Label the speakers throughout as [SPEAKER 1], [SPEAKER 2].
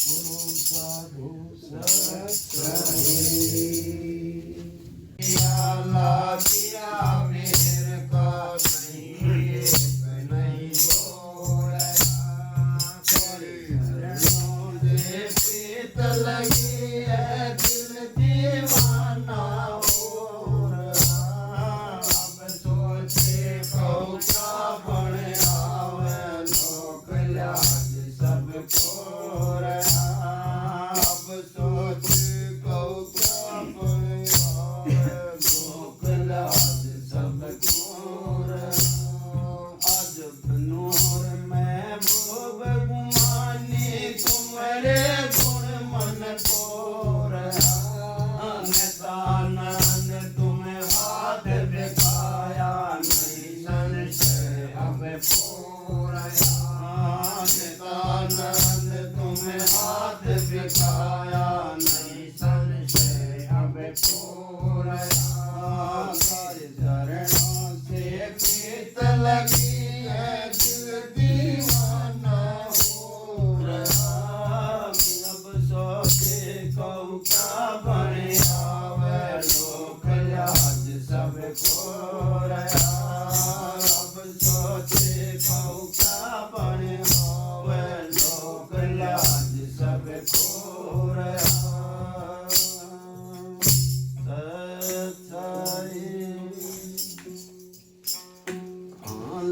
[SPEAKER 1] गुरु साधु सत्संगी अल्लाह किया मेरे का नहीं बोला चरणों से प्रीत लगी है दिल दीवाना हो रहा अब सोचे को क्या बने आवे लोक लाज सबको रहा अब सोच को क्या बने आवे लोक लाज सबको रहा आज बनूर में भोग गुमानी तुम्हारे गुण मन को रहा नितानंद तुम्हें हाथ दिखाया नहीं संशय अब पूरा नितानंद तुम्हें हाथ दिखाया नहीं संशय अब पूरा चरणों से प्रीत लगी है दिल दीवाना हो रहा अब सोचे कहूँ क्या बने आवे लोक लाज सबको रहा अब सोचे कहूँ क्या बने आवे लोक लाज सबको रहा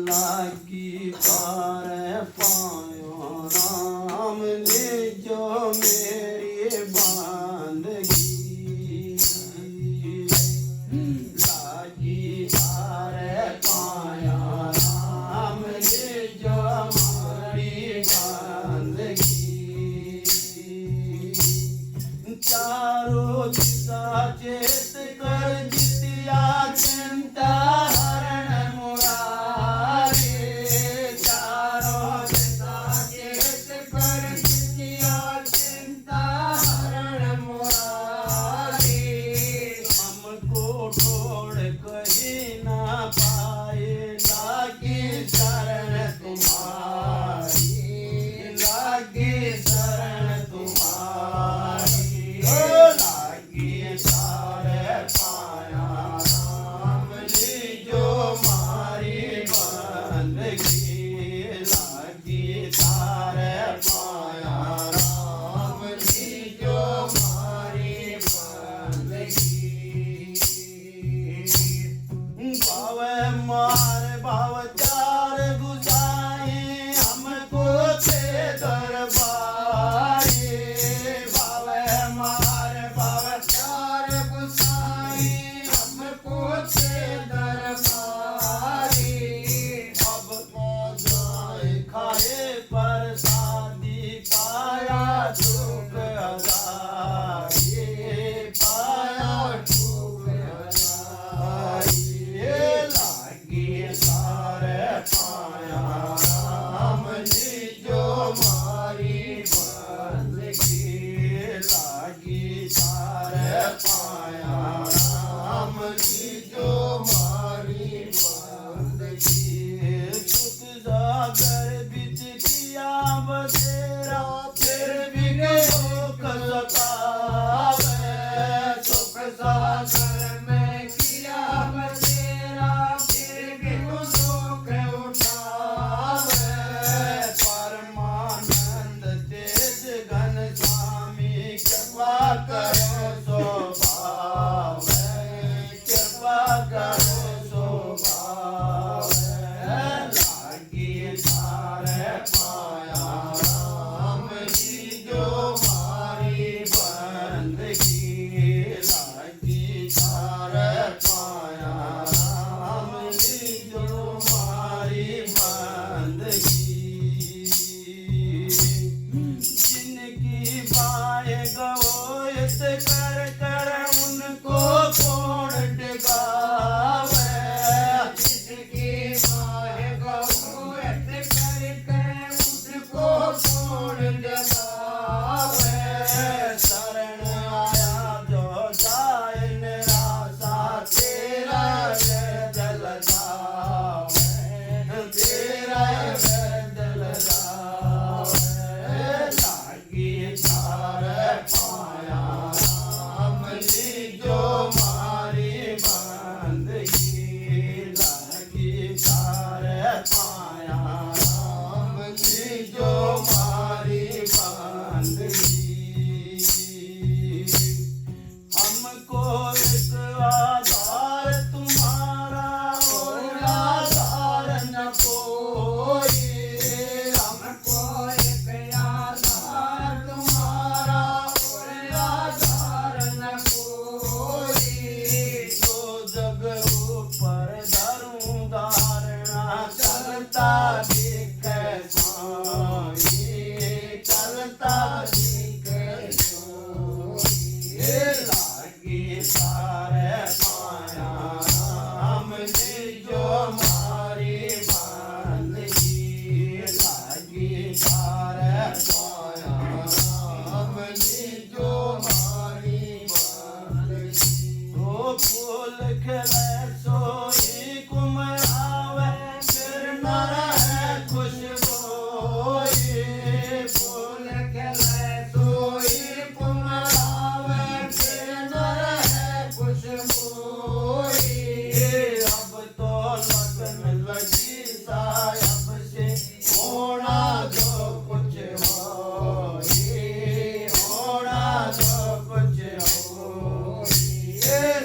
[SPEAKER 1] लागी पार पायो राम ने जो मेरी बांधगी लागी पार पाया राम ने जो हमारी बांधगी चारों दिशा चेत कर जितिया चिंता हरण मुरारी चारों दिशा चेत कर जितिया चिंता हरण मुरारी हमको छोड़ कहीं ना पाए लागी शरण तुम्हारी लागी शरण तुम्हारी लागी सारे पाया राम ने जो मारी बंदगी लागी सारे पाया राम ने जो मारी बंदगी भाव मार भाव चार गुसाई हमको थे दरबारी भाव मार भाव चार गुसाई हमको थे दरबारी अब तो जाए खाए प्रसादी पाया दुख हजारी पाया दुख हजारी लागी सारे पाया राम ने जो मारी बंदगी लागी सारे पाया राम ने जो मारी बंदगी सुख सागर बिच किया बसेरा फिर भी शोक सतावे सुख सागर में किया बसेरा फिर भी शोक उठावे परमानंद तेज घन स्वामी कृपा करो स्वभाव कृपा करो स्वभाव लागी सारे पाया राम जी जो मारी बंदगी लागी सारे पाया राम जी जो मारी बंदगी जिनकी बाएं गवोयत कर कर उनको कौन टिकावे जिनकी बाएं गवोयत कर कर उनको कौन टिकावे शरण आया जो जाए निराशा तेरा जल जावे तेरा जल जावे लागी फूल खिले सोई पुमरावे के नर है खुशबोई अब तो लगन लगी साहब से होना जो कुछ होना जो कुछ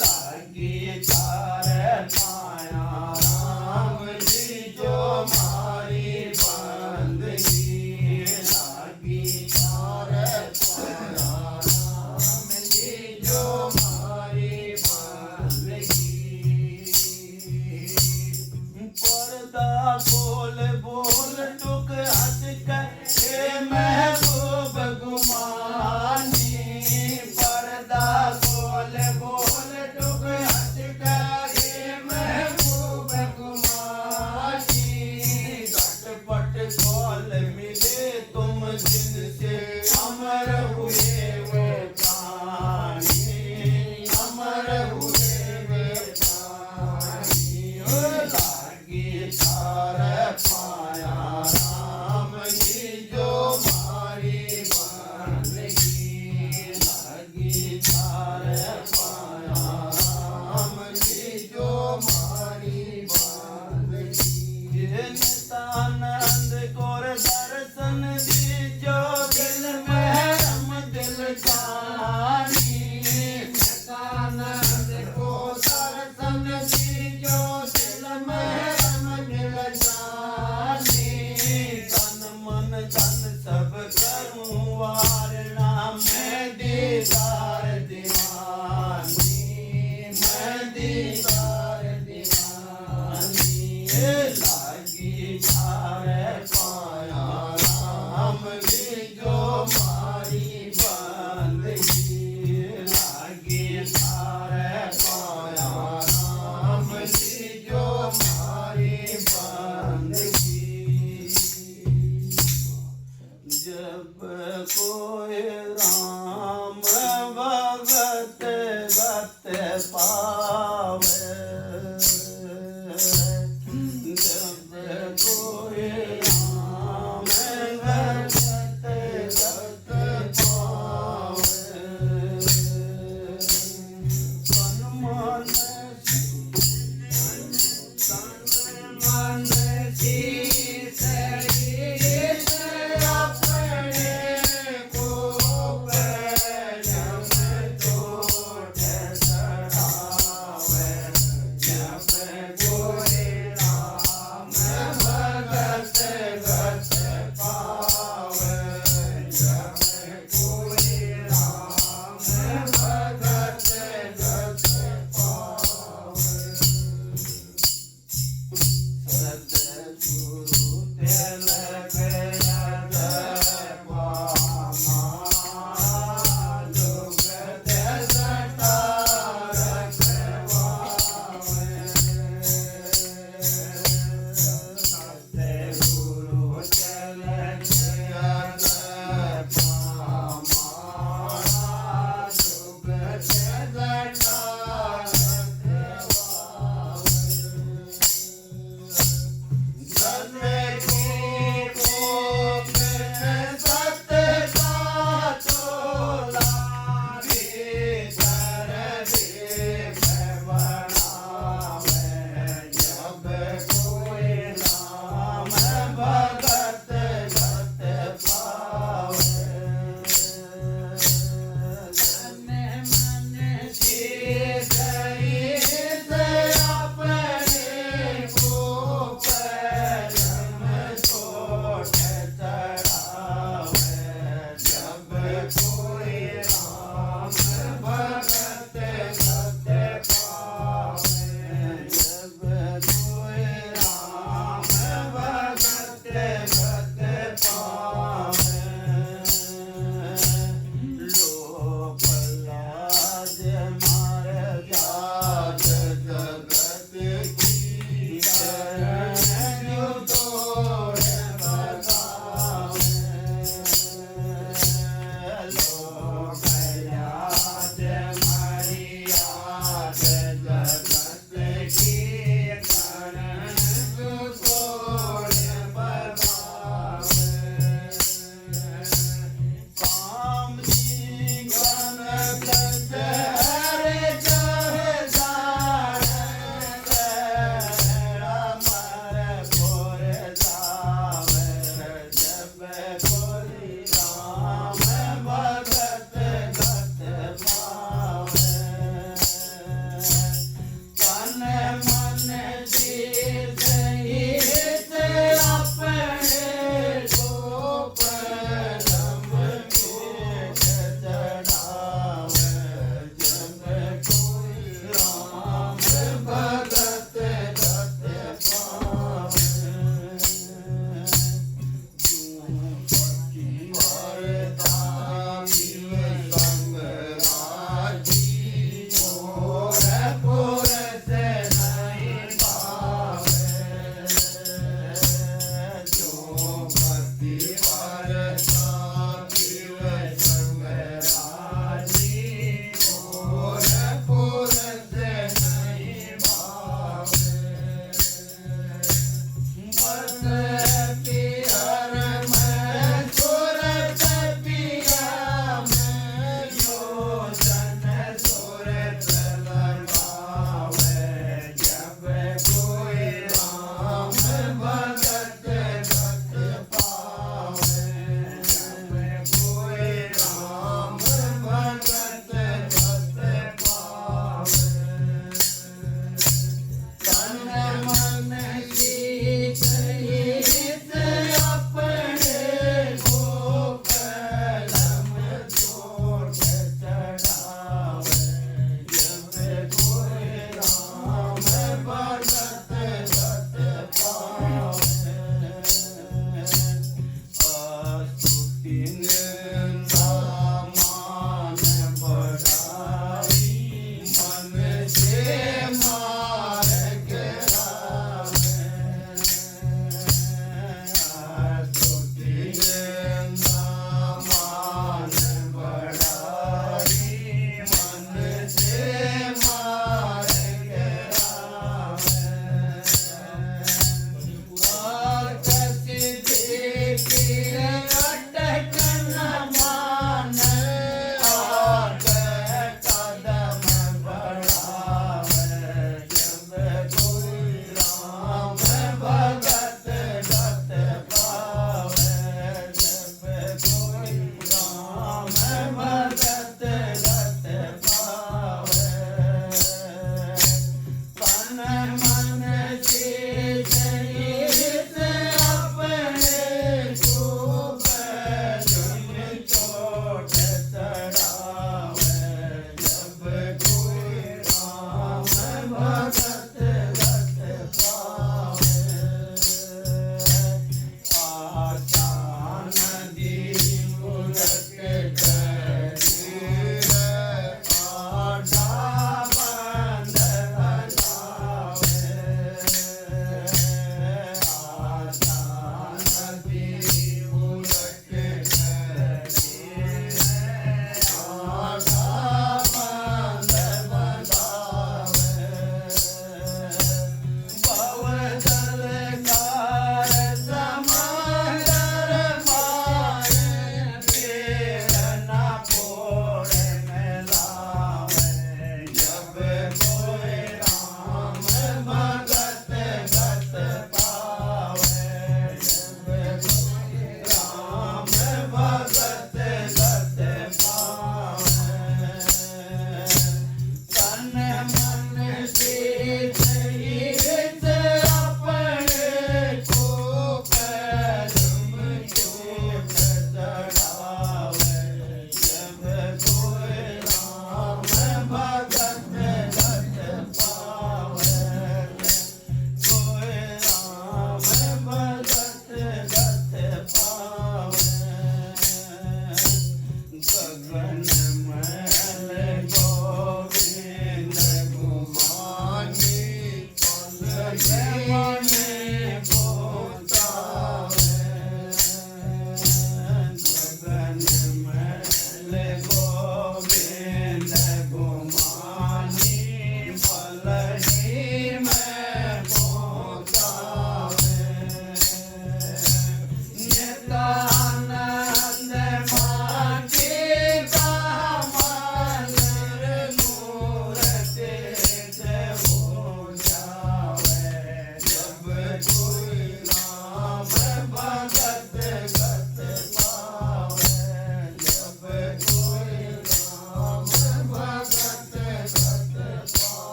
[SPEAKER 1] लागी तारे पाया राम जी जो मारी बंदगी लागी तारे पाया राम जी जो मारी बंदगी पर्दा बोल बोल टुक हंस कर हे महबूब गुमानी पर्दा बोल बोल टुक हंस कर हे महबूब गुमानी झटपट कॉल मिले तुम जिनसे अमर हुए वे प्राणी अमर हुए वे प्राणी लागी तारे पाया राम जी जो मारी बंदगी लागी तारे पाया राम जी जो मारी बंदगी नितानंद कौर दर्शन दीजो दिल में रम दिल जानी नितानंद को दर्शन दीजो दिल में रम दिल जानी तन मन धन सब करूं वारना मैं दीदार दीवानी मैं दीदार दीवानी लागी तारे पाया राम जी जो मारी बंदगी लागी तारे पाया राम जी जो मारी बंदगी जब कोई राम भगत गत पावे जब कोई राम भगत गत पावे तन मन शीश अपने को प्रेम चोट चढ़ावे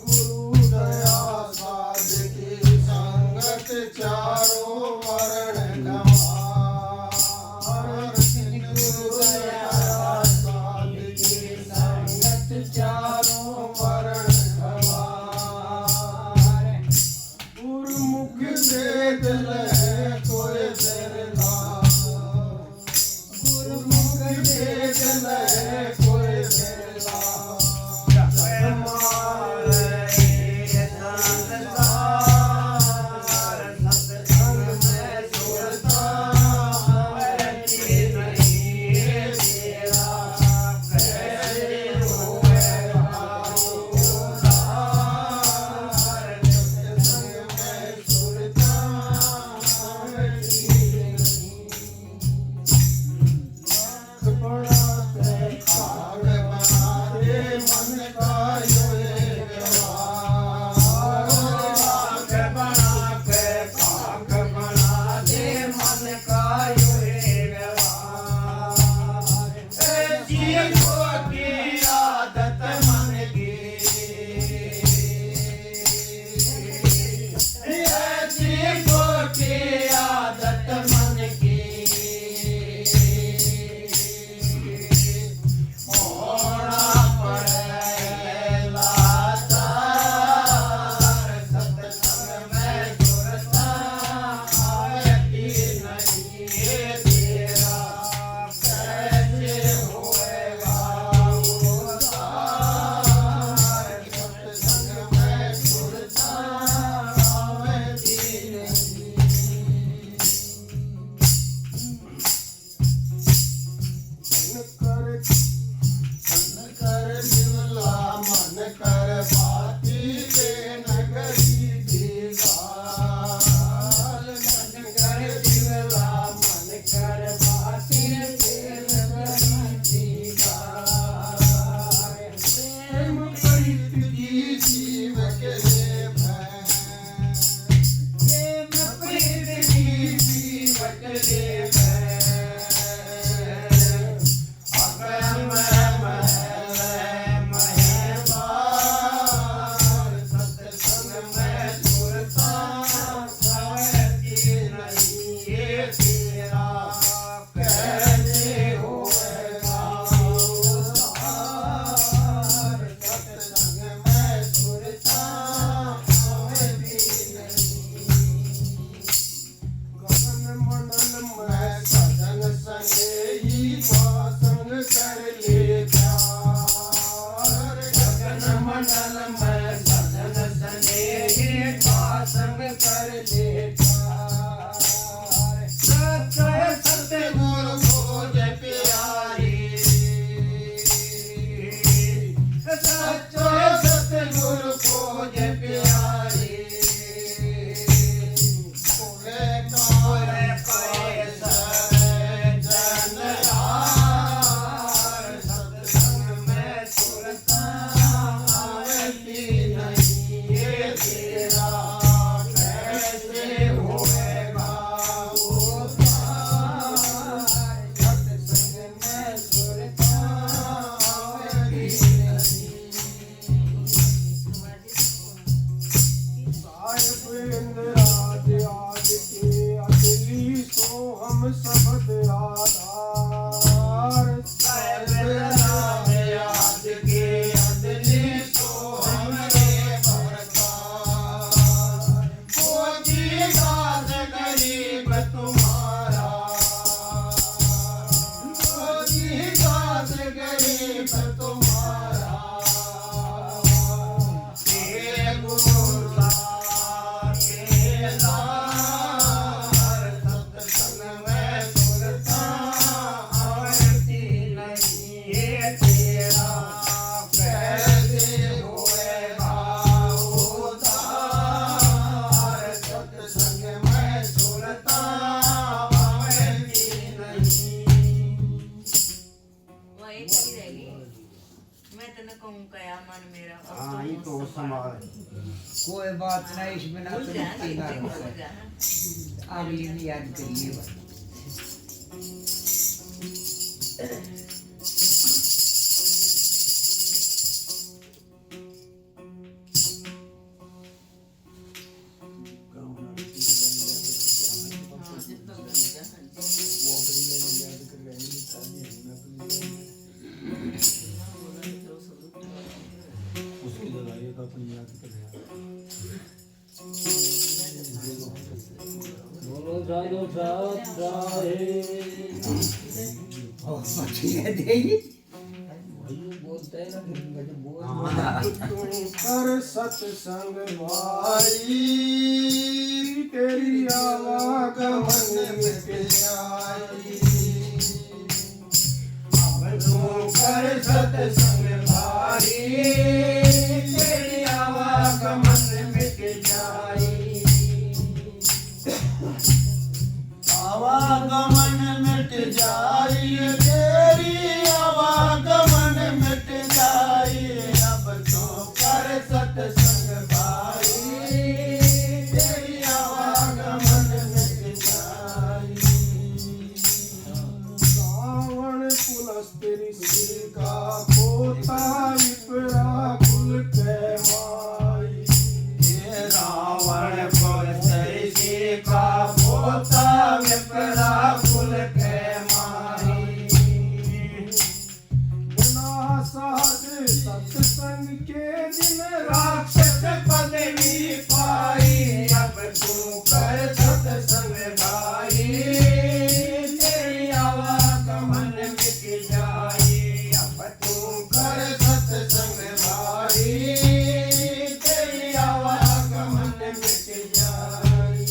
[SPEAKER 1] Guru वो संभाल
[SPEAKER 2] कोई बात नहीं, इस बिना तो मुक्ति ना होता। अगली भी याद करिए बस।
[SPEAKER 1] उसकी जगह एक अपनी याद कर
[SPEAKER 3] बोलो जानो साथ जाए
[SPEAKER 2] और बचिए देगी।
[SPEAKER 3] बोलते हैं ना मुझे बोल
[SPEAKER 1] कर सत्संग भाई तेरी आवागमन मिट जाई अब तू कर सत्संग भाई तेरी आवागमन मिट जाई आवागमन मिट जाई तेरी आवागमन मिट जाई अब तो कर सत्संग भाई तेरी आवागमन मिट जाई रावण पुलस्त्य ऋषि का पोता विप्रा कुल के माई ये रावण पुलस्त्य ऋषि का पोता विप्रा कुल के माई बिना सहज सत्संग के दिन राक्षस पदवी पाई अब तू कर सत्संग भाई तेरी आवागमन मिट जाई अब तू कर सत्संग भाई तेरी आवागमन मिट जाई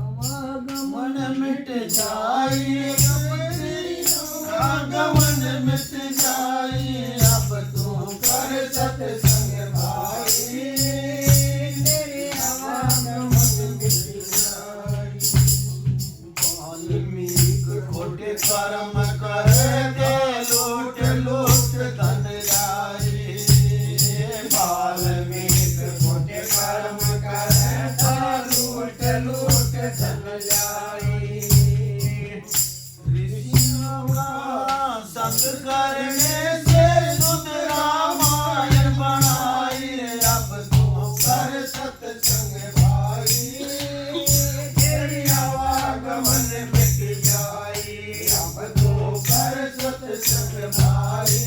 [SPEAKER 1] आवागमन मिट जाई आगमन मिट जाई अब तू कर सत्संग भाई तेरी आवागमन मिट जाई वाल्मीकि खोटे कर्म करे दे लोट लोट धन जाई वाल्मीकि खोटे कर्म करे दे लोट लोट धन जाई संग करने से शुद्ध रामायण बनाई अब तू कर सत्संग भाई तेरी आवागमन मिट जाई अब तू कर सत्संग भाई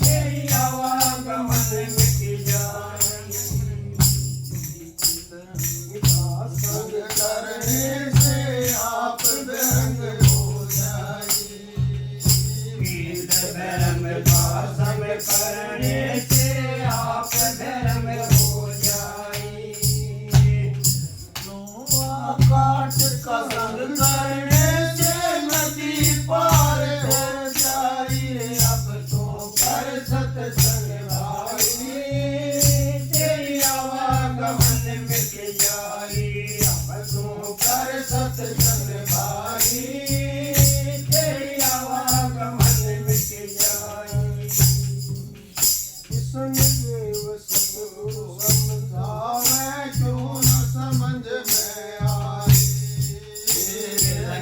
[SPEAKER 1] तेरी आवागमन मिट जाई संग करने से आप व्यंग हो जाई धर्म का संग करने से आप धर्म हो जाई काट का संग करने से नदी पार हो जाई अब तो कर सत्संग भाई तेरी आवागमन मिट जाई अब तो कर सत्संग भाई तेरी आवागमन मिट जाई संदेव सतगुरु समझावे क्यों न समझ में आई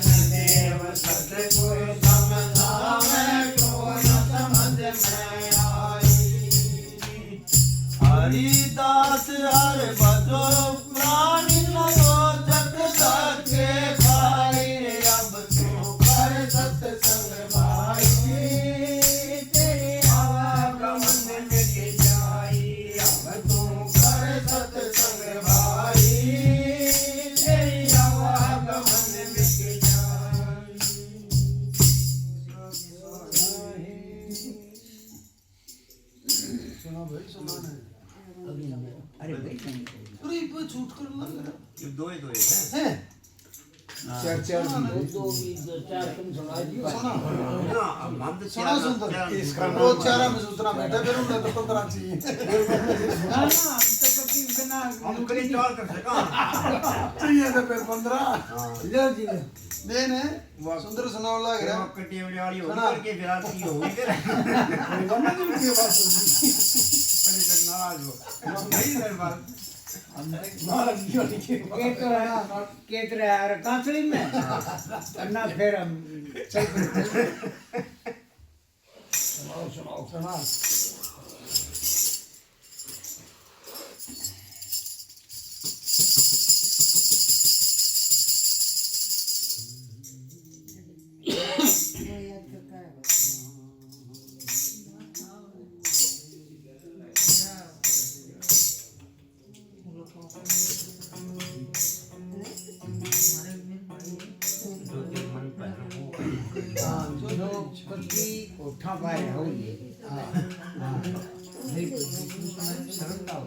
[SPEAKER 1] संदेव सतगुरु समझावे क्यों न समझ में आई हरिदास हर भजो प्राणी लो जग सके भाई अब तू कर सत्संग भाई तेरी आवागमन मिट जाई अब तू कर सत्संग भाई तेरी आवागमन मिट जाई सुना भाई सुना नहीं
[SPEAKER 2] अरे भाई नहीं।
[SPEAKER 1] अरे पे छूट कर लग रहा
[SPEAKER 4] ये दो ही है
[SPEAKER 1] है
[SPEAKER 2] चार चार
[SPEAKER 3] दो भी दो चार तुम सुना दियो
[SPEAKER 1] सुना
[SPEAKER 4] ना अब हम तो
[SPEAKER 1] सुना सुंदर
[SPEAKER 4] इसका
[SPEAKER 1] वो चारा में सूतना बैठा फिर उन्हें तो पंद्रह चाहिए
[SPEAKER 2] ना ना हम तो कभी बिना
[SPEAKER 4] हम कहीं चार कर सका
[SPEAKER 1] चाहिए तो फिर 15
[SPEAKER 2] लो जी लो।
[SPEAKER 1] दे ने सुंदर सुनाव लग रहा
[SPEAKER 4] कटी वाली हो
[SPEAKER 1] सुना।
[SPEAKER 4] करके फिर आती हो फिर
[SPEAKER 1] गम्मा जी की बात होगी
[SPEAKER 4] आज वो नहीं दरबार
[SPEAKER 2] केतरे यार कांसली में अन्ना फिर हम चल
[SPEAKER 3] सुनाओ सुनाओ सुनाओ
[SPEAKER 2] जो पति उठा पाए हो ये हाँ हाँ नहीं सरलता हो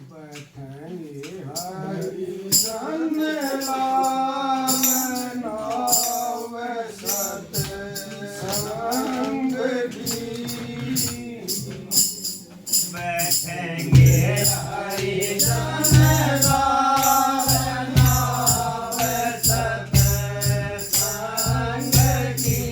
[SPEAKER 1] बैठेंगे हरि संग लाल नाव सत संग की
[SPEAKER 4] बैठेंगे हरि संग लाल नाव सत संग की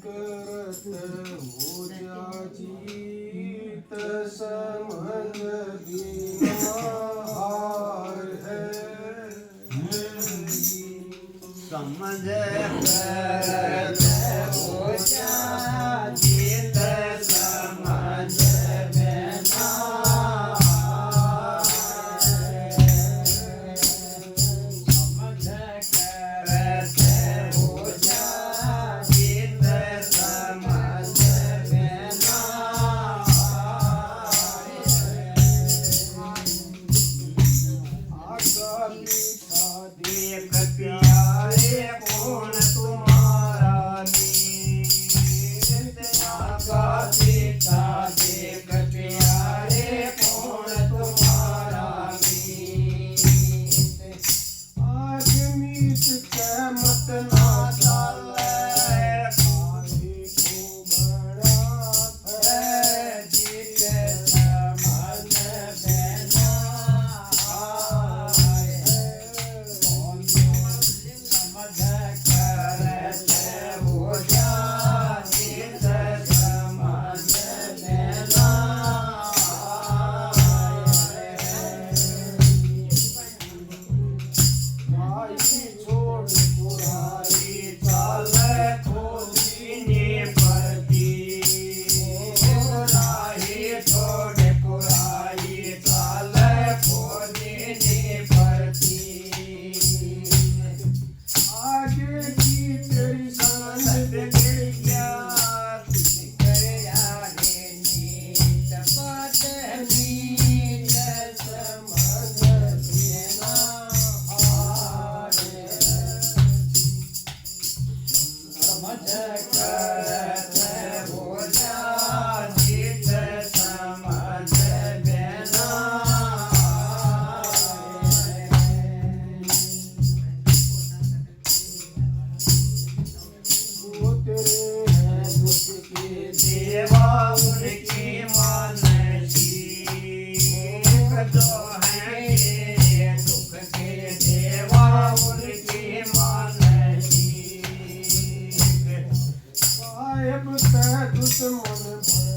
[SPEAKER 1] करत हो जीत समन बिना हार है
[SPEAKER 4] समझ करत हो जीत समझ बिना समझ करत हो जीत समझ बिना
[SPEAKER 1] आगा मीठा
[SPEAKER 4] देख प्यारे कौन तुम्हारा मीत आगा सीता देख प्यारे कौन तुम्हारा मीत
[SPEAKER 1] आज मीत के मत ना
[SPEAKER 4] चाले
[SPEAKER 1] पानी को बड़ा
[SPEAKER 4] है जीत समझ बिना आए कौन समझ करत हो जीत समझ बिना
[SPEAKER 1] भाई छोड़ बुराई
[SPEAKER 4] चाले खोजीने पड़ती राही छोड़ पुराई चाले खोजीने पड़ती
[SPEAKER 1] आगे की तेरी संग
[SPEAKER 4] सदगरिया गया रे नीत बात नीत समझ बिना हारे समझ करत हो जीत समझ बिना
[SPEAKER 1] वो तेरे हैं दुख के
[SPEAKER 4] देवा उनकी मानसी जो है ये दुख के देवा उनकी मानसी
[SPEAKER 1] साहेब ते दुश्मन भर